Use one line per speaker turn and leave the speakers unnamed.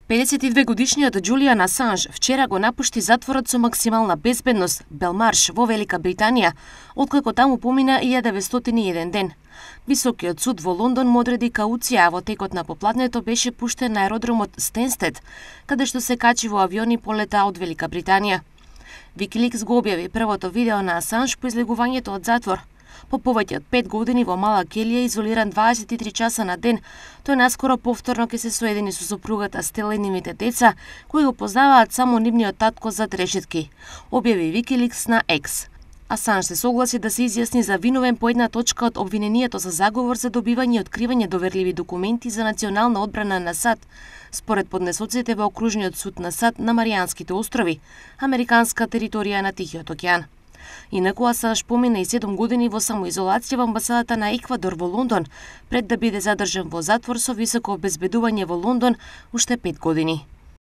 52-годишниот Џулијан Асанж вчера го напушти затворот со максимална безбедност Белмарш во Велика Британија, откако таму помина 1901 ден. Високиот суд во Лондон му одреди кауција, а во текот на попладнето беше пуштен на аеродромот Стенстед, каде што се качи во авион и полета од Велика Британија. Викиликс го објави првото видео на Асанж по излегувањето од затвор. По повеќе од 5 години во мала келија, изолиран 23 часа на ден, тој наскоро повторно ќе се соедини со сопругата Стела и нивните деца, кои го познаваат само нивниот татко зад решетки, објави Викиликс на Екс. Асанж се согласи да се изјасни за виновен по една точка од обвинението за заговор за добивање и откривање доверливи документи за национална одбрана на САД, според поднесоците во Окружниот суд на САД на Маријанските острови, американска територија на Тихиот океан. Инаку Асанж помина и 7 години во самоизолација во амбасадата на Еквадор во Лондон, пред да биде задржан во затвор со високо обезбедување во Лондон уште 5 години.